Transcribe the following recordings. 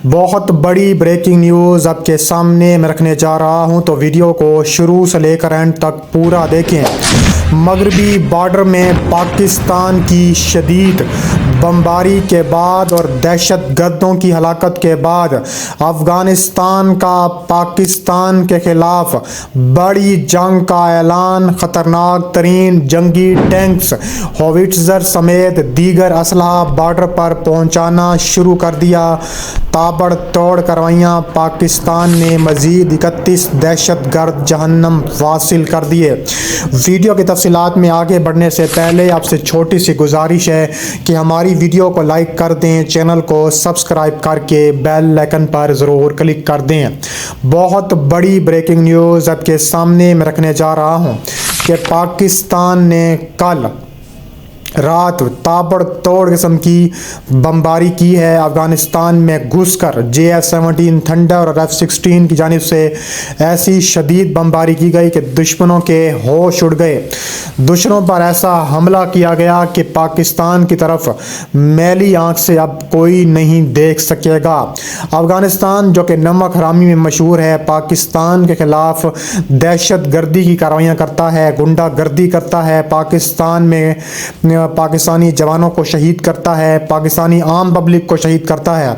बहुत बड़ी breaking news आपके सामने मैं रखने जा रहा हूं, तो वीडियो को शुरू से लेकर एंड तक पूरा देखें। मगरबी बॉर्डर में पाकिस्तान की शदीद बमबारी के बाद और दहशत गर्दों की हलाकत के बाद अफ़गानिस्तान का पाकिस्तान के ख़िलाफ़ बड़ी जंग का ऐलान। ख़तरनाक तरीन जंगी टैंक्स, होविट्ज़र समेत दीगर असलहा बॉर्डर पर पहुँचाना शुरू कर दिया। ताबड़तोड़ कार्रवाइयाँ, पाकिस्तान ने मज़ीद 31 दहशत गर्द जहन्नम वासिल कर दिए। वीडियो की तफसीलात में आगे बढ़ने से पहले आपसे छोटी सी गुजारिश है कि हमारी वीडियो को लाइक कर दें, चैनल को सब्सक्राइब करके बेल आइकन पर ज़रूर क्लिक कर दें। बहुत बड़ी ब्रेकिंग न्यूज़ आपके सामने मैं रखने जा रहा हूं कि पाकिस्तान ने कल रात ताबड़तोड़ किस्म की बमबारी की है। अफ़गानिस्तान में घुसकर JF-17 थंडर और F-16 की जानिब से ऐसी शदीद बमबारी की गई कि दुश्मनों के होश उड़ गए। दुश्मनों पर ऐसा हमला किया गया कि पाकिस्तान की तरफ मैली आंख से अब कोई नहीं देख सकेगा। अफ़गानिस्तान जो कि नमक हरामी में मशहूर है, पाकिस्तान के ख़िलाफ़ दहशत गर्दी की कार्रवाइयाँ करता है, गुंडा गर्दी करता है, पाकिस्तान में पाकिस्तानी जवानों को शहीद करता है, पाकिस्तानी आम पब्लिक को शहीद करता है,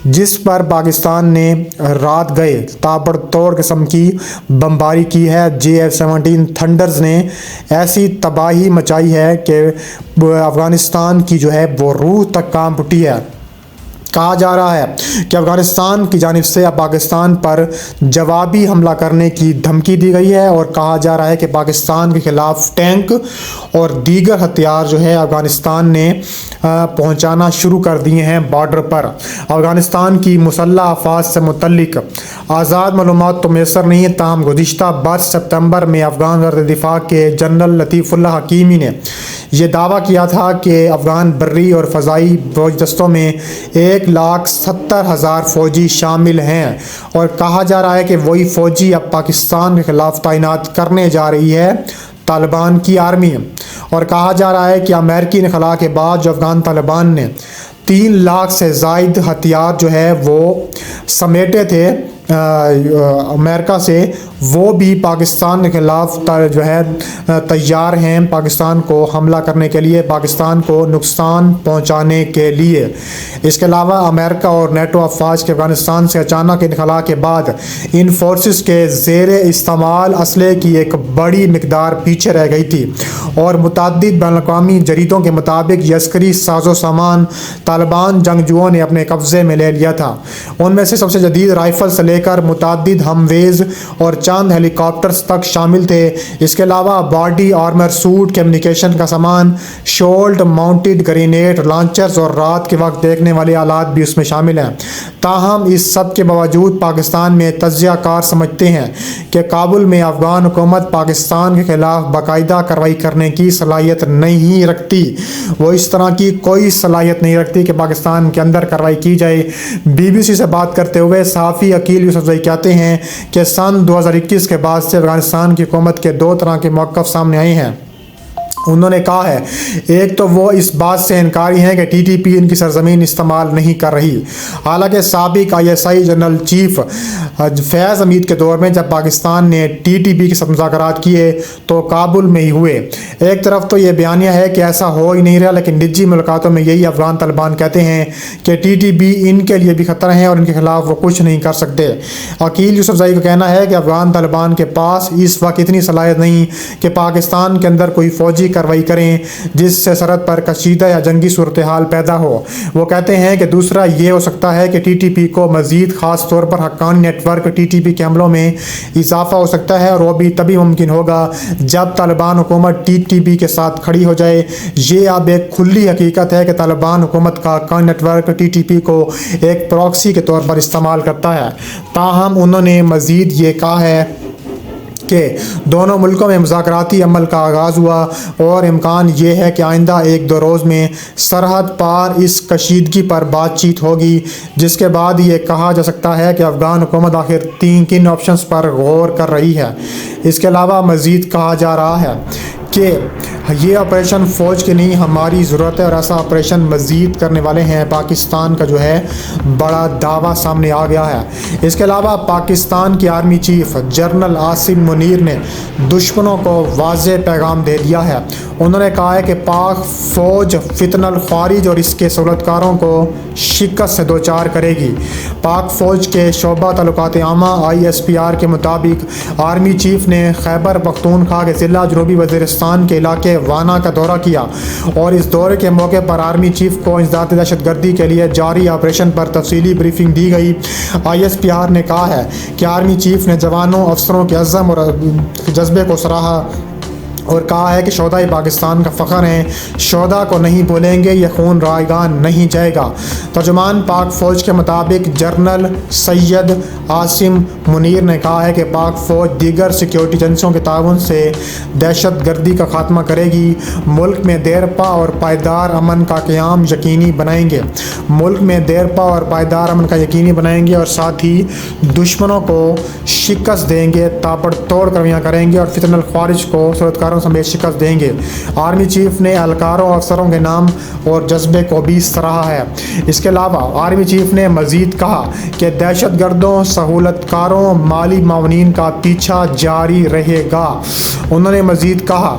जिस पर पाकिस्तान ने रात गए ताबड़तोड़ किस्म की बमबारी की है। JF-17 थंडर्स ने ऐसी तबाही मचाई है कि अफ़गानिस्तान की जो है वो रूह तक कांप उठी है। कहा जा रहा है कि अफ़गानिस्तान की जानिब से अब पाकिस्तान पर जवाबी हमला करने की धमकी दी गई है और कहा जा रहा है कि पाकिस्तान के ख़िलाफ़ टैंक और दीगर हथियार जो है अफ़गानिस्तान ने पहुंचाना शुरू कर दिए हैं बॉर्डर पर। अफ़गानिस्तान की मुसल्लह अफ़वाज से मुतल्लिक आज़ाद मालूमात तो मैसर नहीं है, ताहम गुज़िश्ता 22 सितंबर में अफ़गान वज़ीर दिफ़ा के जनरल लतीफ़ुल्लाह हकीमी ने यह दावा किया था कि अफ़गान बर्री और फ़ज़ाई फ़ौज दस्तों में 1,70,000 फ़ौजी शामिल हैं और कहा जा रहा है कि वही फ़ौजी अब पाकिस्तान के ख़िलाफ़ तैनात करने जा रही है तालिबान की आर्मी। और कहा जा रहा है कि अमेरिकी इन्ख़ला के बाद जो अफ़गान तालिबान ने 3 लाख से ज़ायद हथियार जो है वो समेटे थे अमेरिका से, वो भी पाकिस्तान के ख़िलाफ़ जो है तैयार हैं पाकिस्तान को हमला करने के लिए, पाकिस्तान को नुकसान पहुंचाने के लिए। इसके अलावा अमेरिका और नेटो अफवाज के अफ़गानिस्तान से अचानक इनखला के बाद इन फोर्सेस के ज़ेर इस्तेमाल असले की एक बड़ी मिकदार पीछे रह गई थी और मुतअद्दिद बैनुल-अक़वामी जरीदों के मुताबिक यस्करी साजो सामान तालिबान जंगजुओं ने अपने कब्ज़े में ले लिया था। उनमें से सबसे जदीद राइफ़ल से लेकर मुतअद्दिद हमवेज़ और चंद हेलीकॉप्टर्स तक शामिल थे। इसके अलावा बॉडी आर्मर सूट, कम्युनिकेशन का सामान, शोल्ड माउंटेड ग्रेनेड लॉन्चर्स और रात के वक्त देखने वाले आलात भी उसमें शामिल हैं। ताहम इस सब के बावजूद पाकिस्तान में तज्ज़िया कार समझते हैं कि काबुल में अफ़गान हुकूमत पाकिस्तान के ख़िलाफ़ बाकायदा कार्रवाई करने की सलाहियत नहीं रखती। वो इस तरह की कोई सलाहियत नहीं रखती कि पाकिस्तान के अंदर कार्रवाई की जाए। BBC से बात करते हुए सहाफ़ी अकील यूसुफ़ज़ई कहते हैं कि सन 2021 के बाद से अफ़गानिस्तान की हुकूमत के 2 तरह के मौक़िफ़ सामने आए हैं। उन्होंने कहा है, एक तो वो इस बात से इनकारी हैं कि TTP इनकी सरजमीन इस्तेमाल नहीं कर रही। हालांकि साबिक ISI जनरल चीफ फैज़ हमीद के दौर में जब पाकिस्तान ने TTP के साथ मुज़ाकरात किए तो काबुल में ही हुए। एक तरफ तो ये बयानिया है कि ऐसा हो ही नहीं रहा, लेकिन निजी मुलाकातों में यही अफ़गान तालिबान कहते हैं कि TTP इनके लिए भी ख़तरा है और इनके ख़िलाफ़ वो कुछ नहीं कर सकते। अकील यूसुफ़ज़ई का कहना है कि अफ़गान तालिबान के पास इस वक्त इतनी सलाहियत नहीं कि पाकिस्तान के अंदर कोई फ़ौजी कार्रवाई करें जिससे सरहद पर कशीदा या जंगी सूरत हाल पैदा हो। वो कहते हैं कि दूसरा ये हो सकता है कि TTP को मज़ीद ख़ास तौर पर हक्कानी नेटवर्क TTP के हमलों में इजाफा हो सकता है और वो भी तभी मुमकिन होगा जब तालिबान हुकूमत TTP के साथ खड़ी हो जाए। ये अब एक खुली हकीकत है कि तालिबान हुकूमत का हक्कानी नेटवर्क TTP को एक प्रॉक्सी के तौर पर इस्तेमाल करता है। ताहम उन्होंने मज़ीद ये कहा है कि दोनों मुल्कों में मुज़ाकराती अमल का आगाज़ हुआ और इम्कान ये है कि आइंदा 1-2 रोज़ में सरहद पार इस कशीदगी पर बातचीत होगी, जिसके बाद ये कहा जा सकता है कि अफ़गान हुकूमत आखिर किन ऑप्शंस पर गौर कर रही है। इसके अलावा मज़ीद कहा जा रहा है कि یہ آپریشن فوج کی نہیں ہماری ضرورت ہے، اور ایسا آپریشن مزید کرنے والے ہیں۔ پاکستان کا جو ہے بڑا دعویٰ سامنے آ گیا ہے۔ اس کے علاوہ پاکستان کی army chief general Asim Munir نے دشمنوں کو واضح پیغام دے دیا ہے۔ انہوں نے کہا ہے کہ پاک فوج فتنہ الخوارج اور اس کے سہولتکاروں کو شکست سے دوچار کرے گی۔ پاک فوج کے شعبہ تعلقات عامہ ISPR کے مطابق آرمی چیف نے خیبر پختونخوا کے ضلع جنوبی وزیرستان کے علاقے وانا کا دورہ کیا، اور اس دورے کے موقع پر آرمی چیف کو انسداد دہشت گردی کے لیے جاری آپریشن پر تفصیلی بریفنگ دی گئی۔ ISPR نے کہا ہے کہ آرمی چیف نے جوانوں افسروں کے عزم اور جذبے کو سراہا اور کہا ہے کہ شہدائے پاکستان کا فخر ہیں، شہداء کو نہیں بھولیں گے، یہ خون رائگاں نہیں جائے گا۔ ترجمان پاک فوج کے مطابق جنرل سید عاصم منیر نے کہا ہے کہ پاک فوج دیگر سیکیورٹی ایجنسیوں کے تعاون سے دہشت گردی کا خاتمہ کرے گی، ملک میں دیرپا اور پائیدار امن کا قیام یقینی بنائیں گے، ملک میں دیرپا اور پائیدار امن کا یقینی بنائیں گے، اور ساتھ ہی دشمنوں کو شکست دیں گے، تابڑ توڑ کاروائیاں کریں گے اور فتنہ الخوارج کو سرکاروں سمیت شکست دیں گے۔ آرمی چیف نے اہلکاروں اور افسروں کے نام اور جذبے کو بھی سراہا ہے۔ اس کے علاوہ آرمی چیف نے مزید کہا کہ دہشت گردوں، سہولت کاروں، مالی معاونین کا پیچھا جاری رہے گا۔ انہوں نے مزید کہا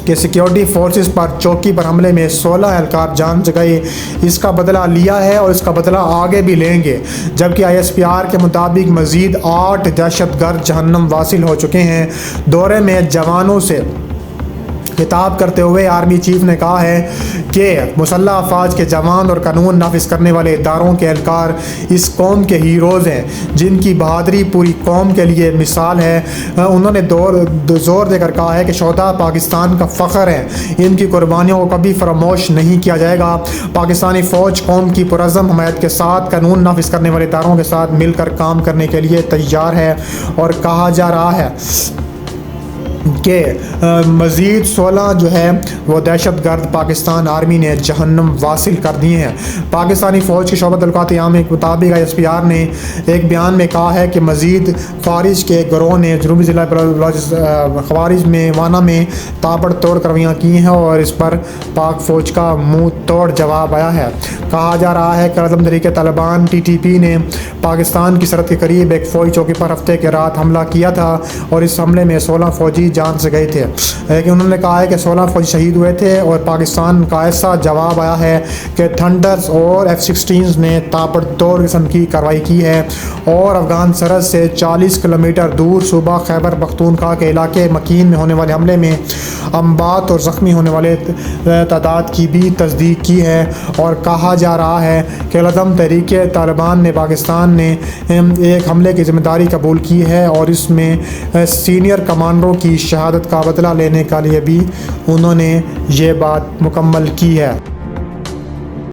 کہ سیکیورٹی فورسز پر چوکی پر حملے میں 16 اہلکار جان سے گئے، اس کا بدلہ لیا ہے اور اس کا بدلہ آگے بھی لیں گے، جبکہ ISPR کے مطابق مزید 8 دہشت گرد جہنم واصل ہو چکے ہیں۔ دورے میں جوانوں سے خطاب کرتے ہوئے آرمی چیف نے کہا ہے کہ مسلح افواج کے جوان اور قانون نافذ کرنے والے اداروں کے اہلکار اس قوم کے ہیروز ہیں، جن کی بہادری پوری قوم کے لیے مثال ہے۔ انہوں نے زور دے کر کہا ہے کہ شہداء پاکستان کا فخر ہیں، ان کی قربانیوں کو کبھی فراموش نہیں کیا جائے گا۔ پاکستانی فوج قوم کی پرعزم حمایت کے ساتھ قانون نافذ کرنے والے اداروں کے ساتھ مل کر کام کرنے کے لیے تیار ہے، اور کہا جا رہا ہے کہ مزید 16 جو ہے وہ دہشت گرد پاکستان آرمی نے جہنم واصل کر دیے ہیں۔ پاکستانی فوج کے شعبہ تعلقات عامہ کے مطابق ISPR نے ایک بیان میں کہا ہے کہ مزید خوارج کے گروہ نے جنوبی ضلع خوارج میں وانا میں تابڑ توڑ کاروائیاں کی ہیں، اور اس پر پاک فوج کا منہ توڑ جواب آیا ہے۔ کہا جا رہا ہے کہ عدم تحریک طالبان TTP نے پاکستان کی سرحد کے قریب ایک فوجی چوکی پر ہفتے کے رات حملہ کیا تھا، اور اس حملے میں 16 فوجی جان سے گئے تھے، لیکن انہوں نے کہا ہے کہ 16 فوجی شہید ہوئے تھے، اور پاکستان کا ایسا جواب آیا ہے کہ تھنڈرز اور F-16 نے تابڑ توڑ قسم کی کارروائی کی ہے، اور افغان سرحد سے 40 کلومیٹر دور صوبہ خیبر پختونخوا کے علاقے مکین میں ہونے والے حملے میں اموات اور زخمی ہونے والے تعداد کی بھی تصدیق کی ہے، اور کہا جا رہا ہے کہ عدم تحریک طالبان نے پاکستان نے ایک حملے کی ذمہ داری قبول کی ہے، اور اس میں سینئر کمانڈروں کی شہادت کا بدلہ لینے کے لیے بھی انہوں نے یہ بات مکمل کی ہے۔